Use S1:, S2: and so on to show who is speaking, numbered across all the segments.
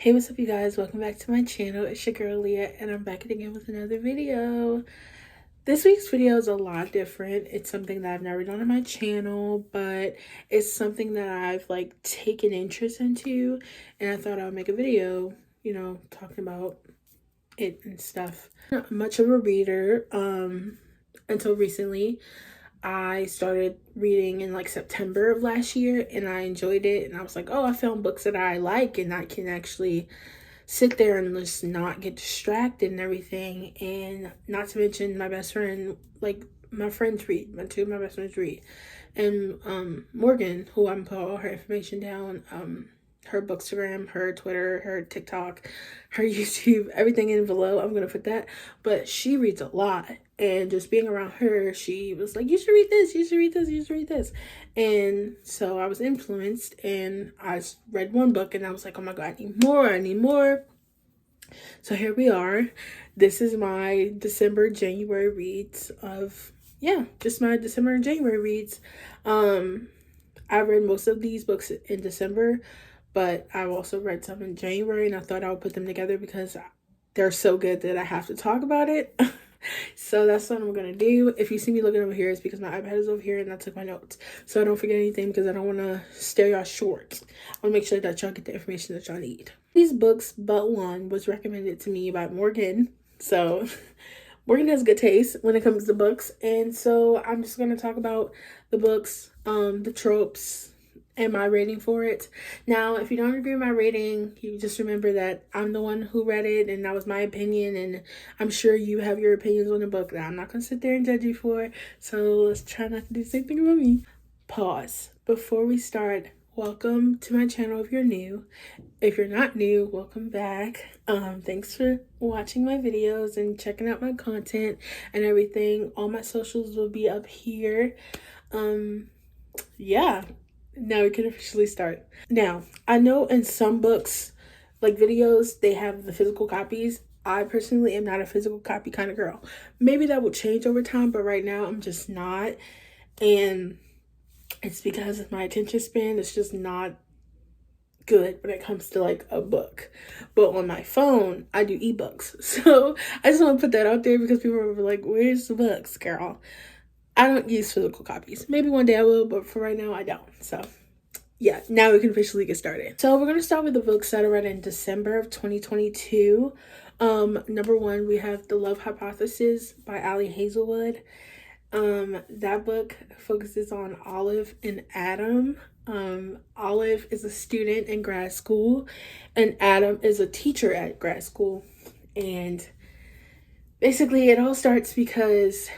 S1: Hey, what's up, you guys? Welcome back to my channel. It's your girl Leah, and I'm back again with another video. This week's video is a lot different. It's something that I've never done on my channel, but it's something that I've taken interest into, and I thought I would make a video, talking about it and stuff. Not much of a reader until recently. I started reading in September of last year, and I enjoyed it, and I was like, oh, I found books that I like and I can actually sit there and just not get distracted and everything. And not to mention my best friend, my friends read, two of my best friends read, and Morgan, who I'm putting all her information down, her Bookstagram, her Twitter, her TikTok, her YouTube, everything in below. I'm gonna put that. But she reads a lot, and just being around her, she was like, you should read this, you should read this, you should read this. And so I was influenced, and I read one book, and I was like, oh my god, I need more. So here we are. This is my December, January reads of, just my December and January reads. I read most of these books in December, but I've also read some in January, and I thought I would put them together because they're so good that I have to talk about it. So that's what I'm gonna do. If you see me looking over here, it's because my iPad is over here and I took my notes, so I don't forget anything, because I don't want to stare y'all short. I want to make sure that y'all get the information that y'all need. These books but one was recommended to me by Morgan, so Morgan has good taste when it comes to books. And so I'm just going to talk about the books, the tropes, and my rating for it. Now, if you don't agree with my rating, you just remember that I'm the one who read it, and that was my opinion, and I'm sure you have your opinions on the book that I'm not going to sit there and judge you for. So let's try not to do the same thing about me. Pause. Before we start, welcome to my channel if you're new. If you're not new, welcome back. Thanks for watching my videos and checking out my content and everything. All my socials will be up here. Yeah. Now we can officially start. Now, I know in some books, videos, they have the physical copies. I personally am not a physical copy kind of girl. Maybe that will change over time, but right now I'm just not. And it's because of my attention span. It's just not good when it comes to a book. But on my phone, I do ebooks. So I just want to put that out there, because people are like, where's the books, girl? I don't use physical copies. Maybe one day I will, but for right now, I don't. So yeah, now we can officially get started. So we're going to start with the books that I read in December of 2022. Number one, we have The Love Hypothesis by Ali Hazelwood. That book focuses on Olive and Adam. Olive is a student in grad school, and Adam is a teacher at grad school. And basically it all starts because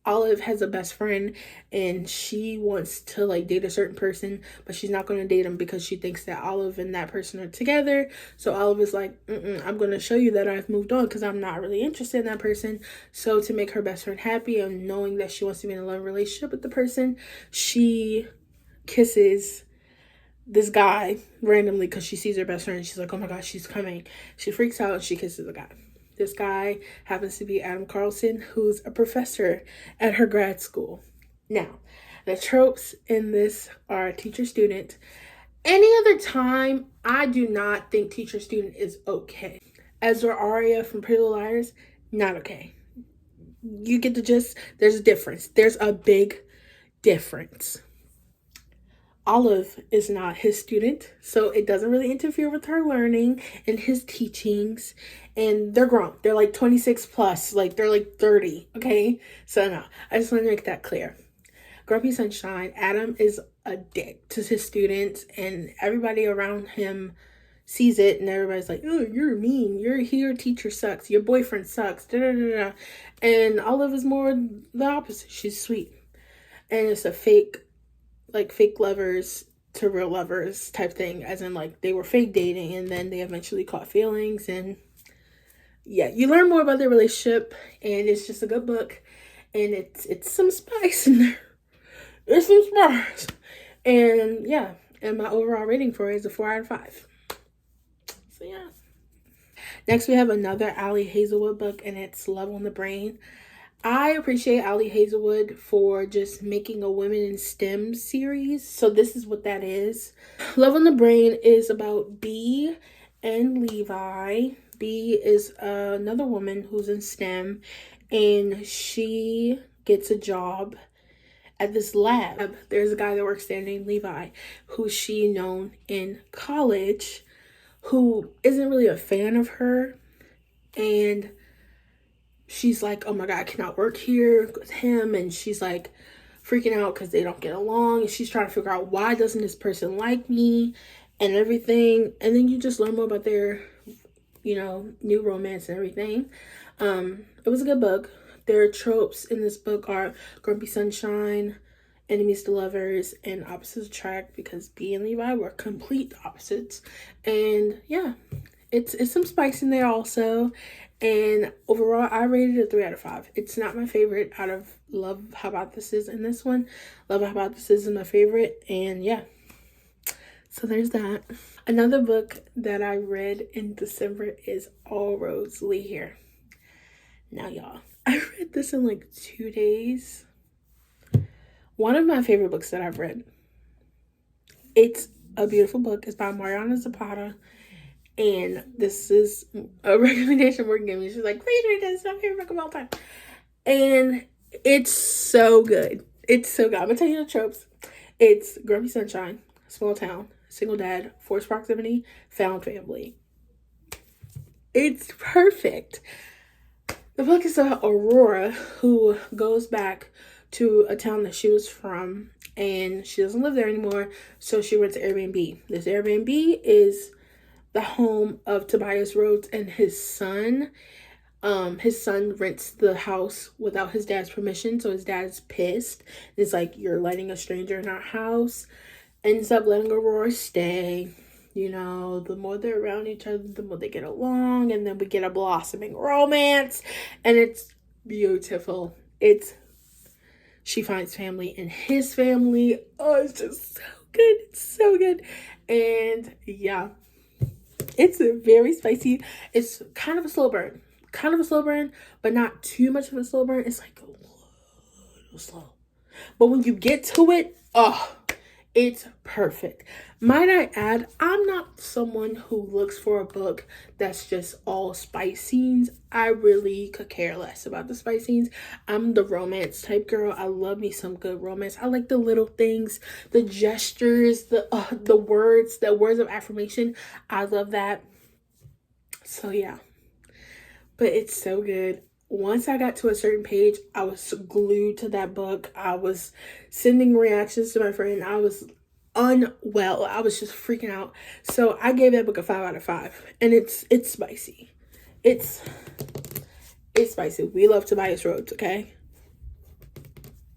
S1: Olive has a best friend, and she wants to date a certain person, but she's not going to date him because she thinks that Olive and that person are together. So Olive is like, I'm going to show you that I've moved on, because I'm not really interested in that person. So to make her best friend happy, and knowing that she wants to be in a love relationship with the person, she kisses this guy randomly because she sees her best friend. She's like, oh my gosh, she's coming. She freaks out and she kisses the guy. This guy happens to be Adam Carlson, who's a professor at her grad school. Now, the tropes in this are teacher-student. Any other time, I do not think teacher-student is okay. Ezra Aria from Pretty Little Liars, not okay. You get the gist. There's a difference. There's a big difference. Olive is not his student, so it doesn't really interfere with her learning and his teachings. And they're grown. They're 26 plus. They're 30, okay? So no, I just want to make that clear. Grumpy Sunshine, Adam is a dick to his students, and everybody around him sees it, and everybody's like, oh, you're mean. Your teacher sucks. Your boyfriend sucks. Da, da, da, da. And Olive is more the opposite. She's sweet. And it's a fake lovers to real lovers type thing, as in they were fake dating, and then they eventually caught feelings. And yeah, you learn more about their relationship, and it's just a good book, and it's some spice in there. There's some spice. And yeah, and my overall rating for it is a 4 out of 5. So yeah. Next, we have another Ali Hazelwood book, and it's Love on the Brain. I appreciate Ali Hazelwood for just making a women in STEM series. So this is what that is. Love on the Brain is about B and Levi. B is another woman who's in STEM, and she gets a job at this lab. There's a guy that works there named Levi, who she known in college, who isn't really a fan of her, and she's like, oh my god, I cannot work here with him, and she's like freaking out because they don't get along, and she's trying to figure out why doesn't this person like me and everything. And then you just learn more about their, you know, new romance and everything. It was a good book. Their tropes in this book are grumpy sunshine, enemies to lovers, and opposites attract, because B and Levi were complete opposites. And yeah, it's some spice in there also. And overall, I rated it a 3 out of 5. It's not my favorite out of Love How About This Is in this one. Love How About This Is my favorite. And yeah, so there's that. Another book that I read in December is All Roads Lead Here. Now, y'all, I read this in like 2 days. One of my favorite books that I've read. It's a beautiful book. It's by Mariana Zapata. And this is a recommendation Morgan gave me. She's like, please read this. It's my favorite book of all time. And it's so good. It's so good. I'm going to tell you the tropes. It's grumpy sunshine, small town, single dad, forced proximity, found family. It's perfect. The book is about Aurora, who goes back to a town that she was from, and she doesn't live there anymore, so she rents an Airbnb. This Airbnb is the home of Tobias Rhodes and his son. His son rents the house without his dad's permission, so his dad's pissed. It's like, you're letting a stranger in our house. Ends up letting Aurora stay. You know, the more they're around each other, the more they get along, and then we get a blossoming romance, and it's beautiful. She finds family in his family. Oh, it's just so good. It's so good. And yeah, it's very spicy. It's kind of a slow burn. But not too much of a slow burn. It's like a little slow. But when you get to it, oh, it's perfect. Might I add, I'm not someone who looks for a book that's just all spice scenes. I really could care less about the spice scenes. I'm the romance type girl. I love me some good romance. I like the little things, the gestures, the words of affirmation. I love that. So yeah, but it's so good. Once I got to a certain page, I was glued to that book. I was sending reactions to my friend. I was unwell. I was just freaking out. So I gave that book a 5 out of 5. And it's spicy. It's spicy. We love Tobias Rhodes, okay?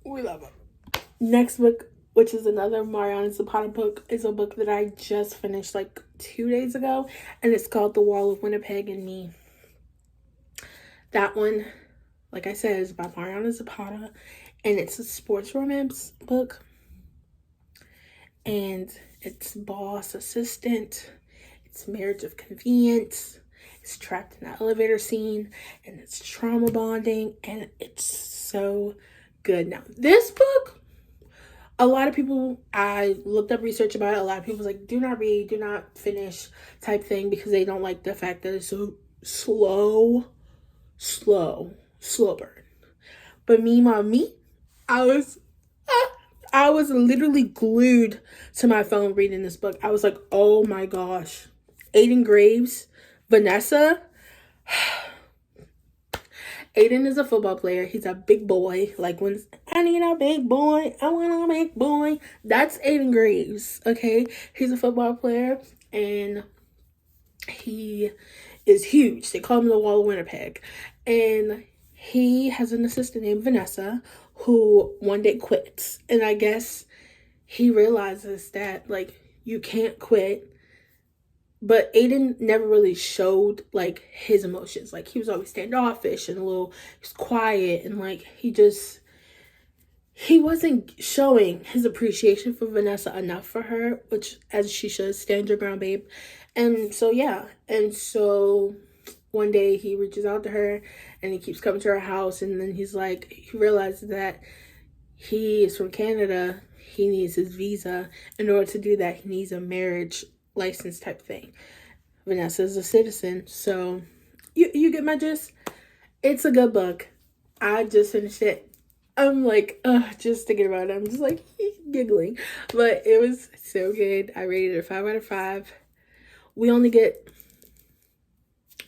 S1: We love him. Next book, which is another Mariana Zapata book, is a book that I just finished like 2 days ago. And it's called The Wall of Winnepeg and Me. That one, like I said, is by Mariana Zapata, and it's a sports romance book. And it's boss, assistant, it's marriage of convenience, it's trapped in that elevator scene, and it's trauma bonding, and it's so good. Now, this book, a lot of people, I looked up research about it, a lot of people was like, do not read, do not finish type thing, because they don't like the fact that it's so slow burn. But me, I was literally glued to my phone reading this book. I was like, oh my gosh. Aiden Graves, Vanessa. Aiden is a football player. He's a big boy. Like, when I need a big boy, I want a big boy. That's Aiden Graves, okay? He's a football player, and he is huge. They call him the Wall of Winnipeg. And he has an assistant named Vanessa who one day quits. And I guess he realizes that, like, you can't quit. But Aiden never really showed, like, his emotions. Like, he was always standoffish and he was quiet. And, like, he wasn't showing his appreciation for Vanessa enough for her, which, as she should, stand your ground, babe. And so, yeah. And so one day he reaches out to her and he keeps coming to her house, and then he's like, he realizes that he is from Canada. He needs his visa. In order to do that, he needs a marriage license type thing. Vanessa's a citizen, so you get my gist. It's a good book. I just finished it. I'm like, just thinking about it, I'm just like giggling. But it was so good. I rated it a 5 out of 5. We only get,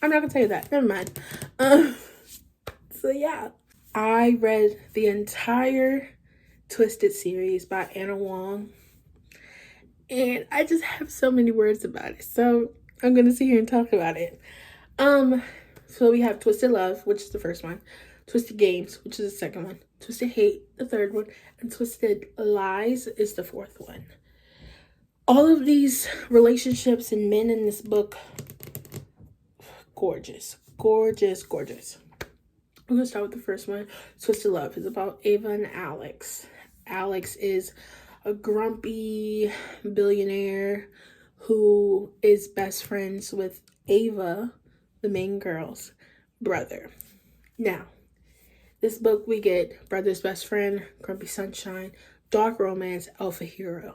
S1: I'm not gonna tell you that. Never mind. So yeah, I read the entire Twisted series by Anna Wong, and I just have so many words about it. So I'm gonna sit here and talk about it. So we have Twisted Love, which is the first one, Twisted Games, which is the second one, Twisted Hate, the third one, and Twisted Lies is the fourth one. All of these relationships and men in this book, gorgeous, gorgeous, gorgeous. I'm gonna start with the first one. Twisted Love is about Ava and Alex. Alex is a grumpy billionaire who is best friends with Ava, the main girl's brother. Now, this book we get brother's best friend, grumpy sunshine, dark romance, alpha hero.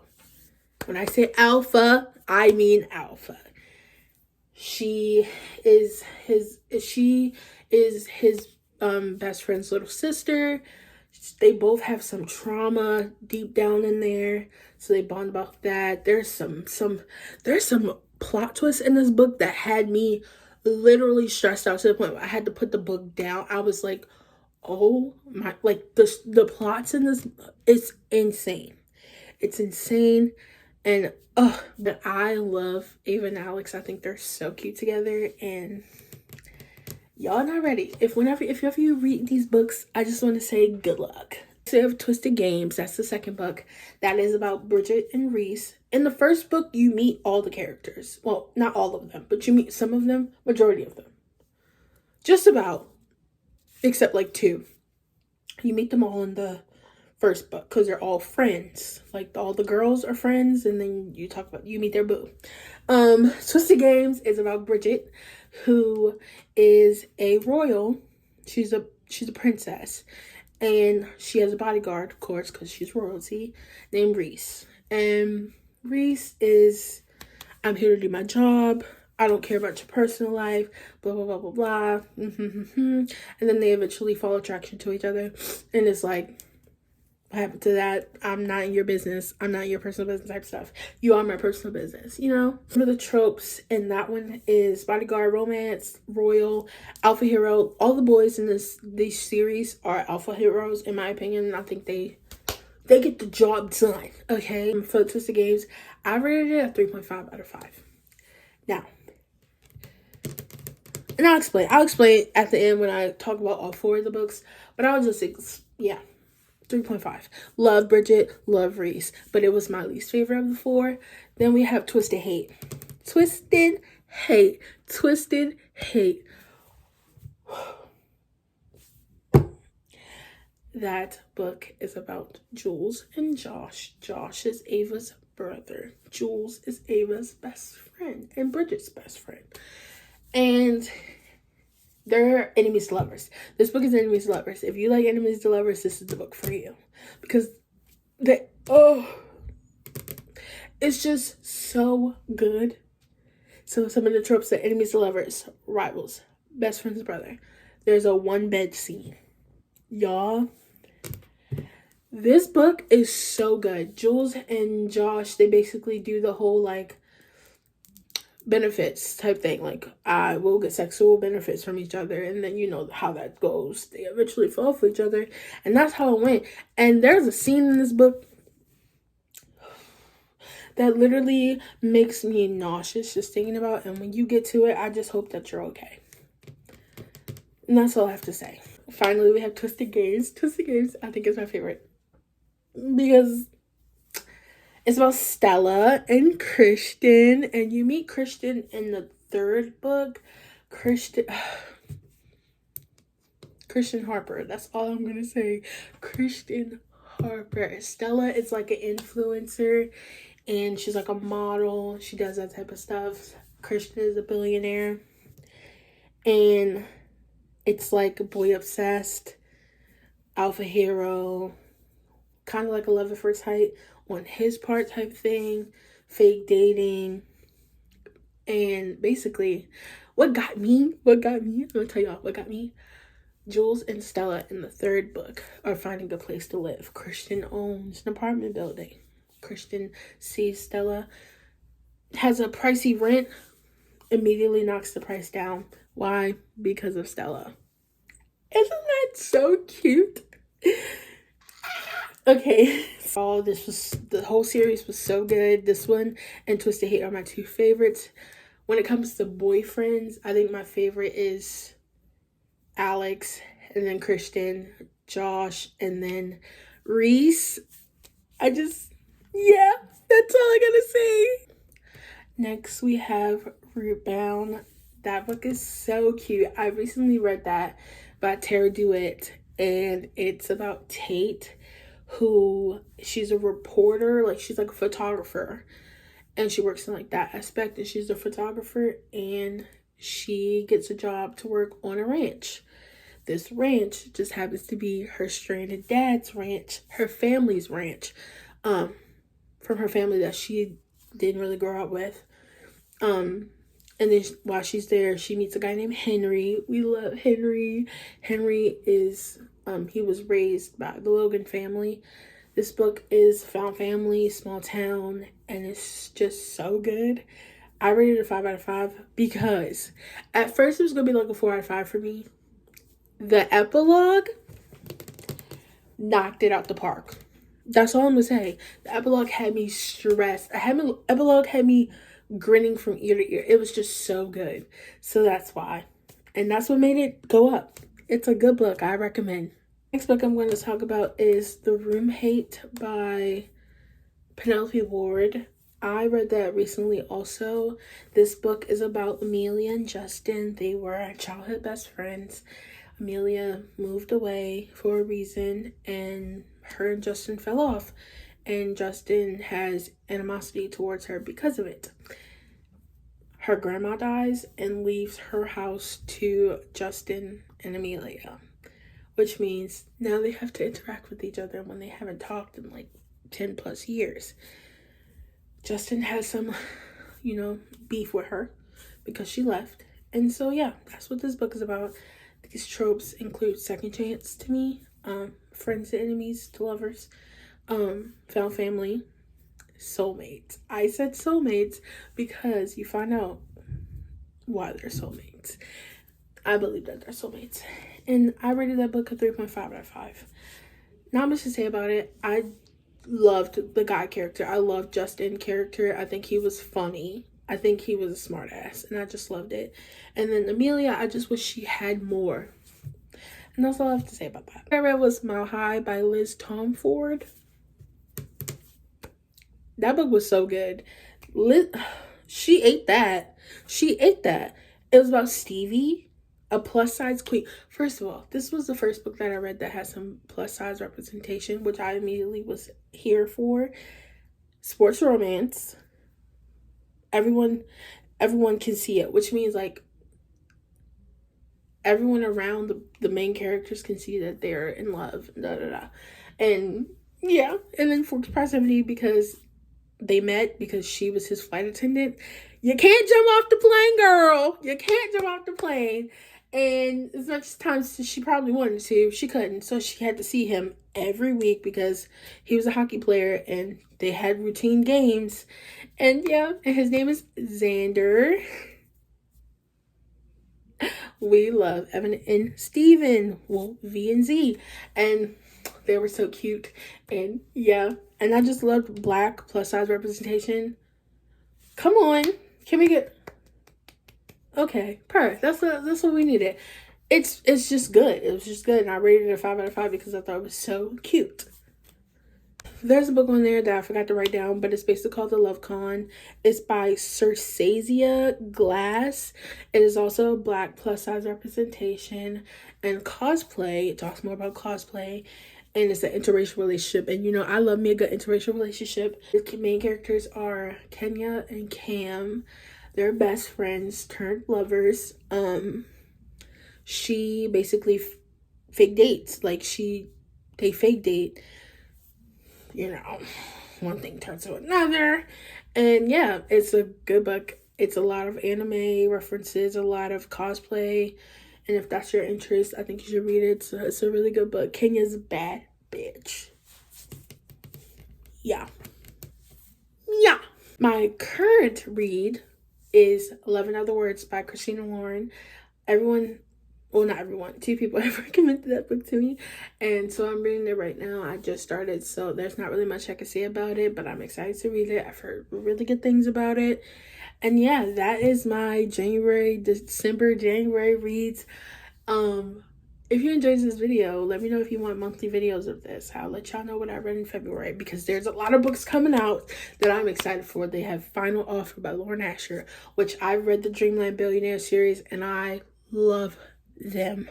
S1: When I say alpha, I mean alpha. She is his best friend's little sister. They both have some trauma deep down in there, so they bond about that. There's some plot twists in this book that had me literally stressed out to the point where I had to put the book down. I was like, oh my, like the plots in this, it's insane. It's insane. And but I love Ava and Alex. I think they're so cute together, and y'all not ready. If ever you read these books, I just want to say good luck. So you have Twisted Games. That's the second book. That is about Bridget and Reese. In the first book, you meet all the characters. Well, not all of them, but you meet some of them, majority of them. Just about, except like 2. You meet them all in the first book because they're all friends. Like all the girls are friends, and then you meet their boo. Twisted Games is about Bridget, who is a royal. She's a princess, and she has a bodyguard, of course, because she's royalty, named Reese. And Reese is, I'm here to do my job. I don't care about your personal life. Blah blah blah blah blah. And then they eventually fall attraction to each other, and it's like, what happened to that? I'm not in your business. I'm not your personal business type stuff. You are my personal business, you know? Some of the tropes in that one is bodyguard, romance, royal, alpha hero. All the boys in this series are alpha heroes, in my opinion. I think they get the job done, okay? For Twisted Games, I rated it a 3.5 out of 5. Now, and I'll explain at the end when I talk about all 4 of the books, but I was just, yeah. 3.5. Love Bridget, love Reese, but it was my least favorite of the 4. Then we have Twisted Hate. Twisted Hate. Twisted Hate. That book is about Jules and Josh. Josh is Ava's brother. Jules is Ava's best friend and Bridget's best friend. And they're enemies to lovers. This book is enemies to lovers. If you like enemies to lovers, this is the book for you. Because it's just so good. So some of the tropes are enemies to lovers, rivals, best friend's brother. There's a 1-bed scene. Y'all, this book is so good. Jules and Josh, they basically do the whole like benefits type thing, like I will get sexual benefits from each other, and then you know how that goes. They eventually fall for each other, and that's how it went. And there's a scene in this book that literally makes me nauseous just thinking about, and when you get to it, I just hope that you're okay. And that's all I have to say. Finally, we have Twisted Games. Twisted Games, I think, is my favorite because it's about Stella and Christian, and you meet Christian in the 3rd book. Christian Harper. That's all I'm gonna say. Christian Harper. Stella is like an influencer, and she's like a model. She does that type of stuff. Christian is a billionaire, And it's like a boy obsessed, alpha hero, kind of like a love at first sight on his part type of thing, fake dating. And basically, I'm gonna tell y'all what got me. Jules and Stella in the third book are finding a place to live. Christian owns an apartment building. Christian sees Stella has a pricey rent, immediately knocks the price down. Why? Because of Stella. Isn't that so cute? Okay, so the whole series was so good. This one and Twisted Hate are my two favorites. When it comes to boyfriends, I think my favorite is Alex, and then Christian, Josh, and then Reese. Yeah, that's all I gotta say. Next, we have Rootbound. That book is so cute. I recently read that by Tara DeWitt, and it's about Tate, who she's a reporter, like she's like a photographer, and she works in like that aspect, and she's a photographer, and she gets a job to work on a ranch. This ranch just happens to be her stranded dad's ranch, her family's ranch, from her family that she didn't really grow up with. And then while she's there, she meets a guy named Henry. We love Henry. Henry is, he was raised by the Logan family. This book is found family, small town, and it's just so good. I rated it a 5 out of 5 because at first it was going to be like a 4 out of 5 for me. The epilogue knocked it out the park. That's all I'm going to say. The epilogue had me stressed. Epilogue had me grinning from ear to ear. It was just so good. So that's why. And that's what made it go up. It's a good book. I recommend. Next book I'm going to talk about is The Roomhate by Penelope Ward. I read that recently also. This book is about Amelia and Justin. They were childhood best friends. Amelia moved away for a reason, and her and Justin fell off. And Justin has animosity towards her because of it. Her grandma dies and leaves her house to Justin and Amelia, which means now they have to interact with each other when they haven't talked in like 10 plus years. Justin has some, beef with her because she left. And so, yeah, that's what this book is about. These tropes include second chance to me, friends to enemies to lovers, found family, soulmates. I said soulmates because you find out why they're soulmates. I believe that they're soulmates. And I rated that book a 3.5 out of 5. Not much to say about it. I loved the guy character. I loved Justin character. I think he was funny. I think he was a smart ass, and I just loved it. And then Amelia, I just wish she had more. And that's all I have to say about that. What I read was Mile High by Liz Tomford. That book was so good. She ate that. It was about Stevie, a plus size queen. First of all, this was the first book that I read that had some plus size representation, which I immediately was here for. Sports romance. Everyone can see it, which means like everyone around the main characters can see that they're in love. And yeah, and then forced proximity because they met because she was his flight attendant. You can't jump off the plane, girl. You can't jump off the plane. And as much times as she probably wanted to, she couldn't. So she had to see him every week because he was a hockey player and they had routine games. And yeah, and his name is Xander. We love Evan and Steven. Well, V and Z. And they were so cute. And yeah, and I just loved Black plus size representation. Come on. Can we get... Okay, perfect. That's what we needed. It's just good. It was just good. And I rated it a 5 out of 5 because I thought it was so cute. There's a book on there that I forgot to write down, but it's basically called The Love Con. It's by Circasia Glass. It is also Black plus size representation and cosplay. It talks more about cosplay. And it's an interracial relationship. And I love me a good interracial relationship. The main characters are Kenya and Cam. They're best friends turned lovers. she basically fake dates. Like they fake date, you know, one thing turns to another. And yeah, it's a good book. It's a lot of anime references, a lot of cosplay. And if that's your interest, I think you should read it. So it's a really good book. Kenya's Bad Bitch. Yeah. Yeah. My current read is 11 Other Words by Christina Lauren. Everyone, well, not everyone, 2 people have recommended that book to me. And so I'm reading it right now. I just started, so there's not really much I can say about it, but I'm excited to read it. I've heard really good things about it. And yeah, that is my January reads. If you enjoyed this video, let me know if you want monthly videos of this. I'll let y'all know what I read in February, because there's a lot of books coming out that I'm excited for. They have Final Offer by Lauren Asher, which I've read the Dreamland Billionaire series and I love them.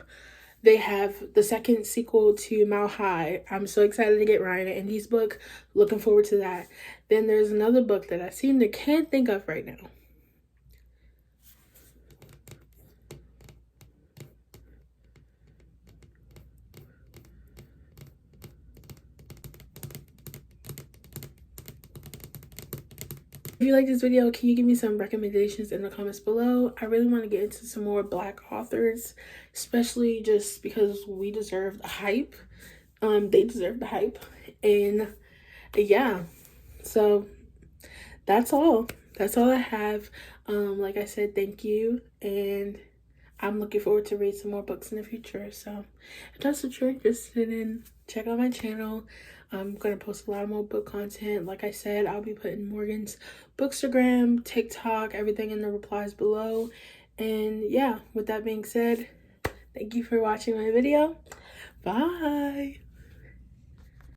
S1: They have the second sequel to Mile High. I'm so excited to get Ryan and Andy's book. Looking forward to that. Then there's another book that I seem to can't think of right now. If you like this video, can you give me some recommendations in the comments below? I really want to get into some more Black authors, especially just because we deserve the hype. They deserve the hype. And yeah, so that's all. That's all I have. Like I said, thank you. And I'm looking forward to read some more books in the future. So if that's what you're interested in, check out my channel. I'm going to post a lot more book content. Like I said, I'll be putting Morgan's Bookstagram, TikTok, everything in the replies below. And yeah, with that being said, thank you for watching my video. Bye.